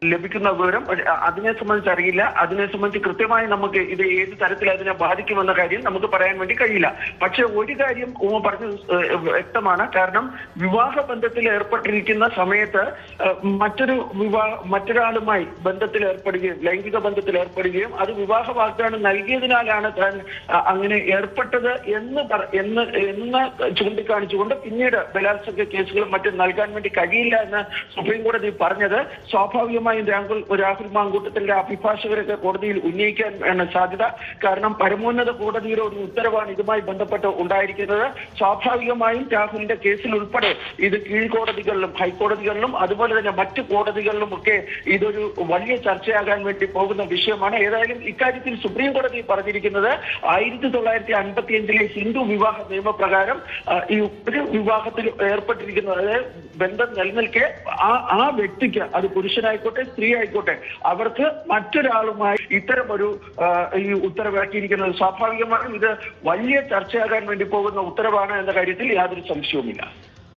ലഭിക്കുന്ന വിവരം അതിനെ സംബന്ധിച്ച് അറിയില്ല. അതിനെ സംബന്ധിച്ച് കൃത്യമായി നമുക്ക് ഇത് ഏത് തരത്തിൽ അതിനെ ബാധിക്കുമെന്ന കാര്യം നമുക്ക് പറയാൻ വേണ്ടി കഴിയില്ല. പക്ഷെ ഒരു കാര്യം പറഞ്ഞത് വ്യക്തമാണ്. കാരണം വിവാഹ ബന്ധത്തിൽ ഏർപ്പെട്ടിരിക്കുന്ന സമയത്ത് മറ്റൊരാളുമായി ബന്ധത്തിൽ ഏർപ്പെടുകയും ലൈംഗിക ബന്ധത്തിൽ ഏർപ്പെടുകയും അത് വിവാഹ വാഗ്ദാനം നൽകിയതിനാലാണ് താൻ അങ്ങനെ ഏർപ്പെട്ടത് എന്ന് ചൂണ്ടിക്കാണിച്ചുകൊണ്ട് പിന്നീട് ബലാത്സംഗ കേസുകളും മറ്റും നൽകാൻ വേണ്ടി കഴിയില്ല എന്ന് സുപ്രീം കോടതി പറഞ്ഞത് സ്വാഭാവികമായും രാഹുൽ മാങ്കൂട്ടത്തിന്റെ അഭിഭാഷകരൊക്കെ കോടതിയിൽ ഉന്നയിക്കാൻ സാധ്യത. കാരണം പരമോന്നത കോടതിയുടെ ഒരു ഉത്തരവാണ് ഇതുമായി ബന്ധപ്പെട്ട് ഉണ്ടായിരിക്കുന്നത്. സ്വാഭാവികമായും രാഹുലിന്റെ കേസിൽ ഉൾപ്പെടെ ഇത് കീഴ്ക്കോടതികളിലും ഹൈക്കോടതികളിലും അതുപോലെ തന്നെ മറ്റു കോടതികളിലും ഒക്കെ ഇതൊരു വലിയ ചർച്ചയാകാൻ വേണ്ടി പോകുന്ന വിഷയമാണ്. ഏതായാലും ഇക്കാര്യത്തിൽ സുപ്രീം കോടതി പറഞ്ഞിരിക്കുന്നത് 1955 ഹിന്ദു വിവാഹ നിയമപ്രകാരം ഈ ഒരു വിവാഹത്തിൽ ഏർപ്പെട്ടിരിക്കുന്നത്, അതായത് ബന്ധം നിലനിൽക്കെ ആ വ്യക്തിക്ക്, അത് പുരുഷനായിക്കോട്ടെ സ്ത്രീ ആയിക്കോട്ടെ, അവർക്ക് മറ്റൊരാളുമായി ഇത്തരമൊരു ഈ ഉത്തരവാക്കിയിരിക്കുന്നത് സ്വാഭാവികമായും ഇത് വലിയ ചർച്ചയാകാൻ വേണ്ടി പോകുന്ന ഉത്തരവാണ് എന്ന കാര്യത്തിൽ യാതൊരു സംശയവുമില്ല.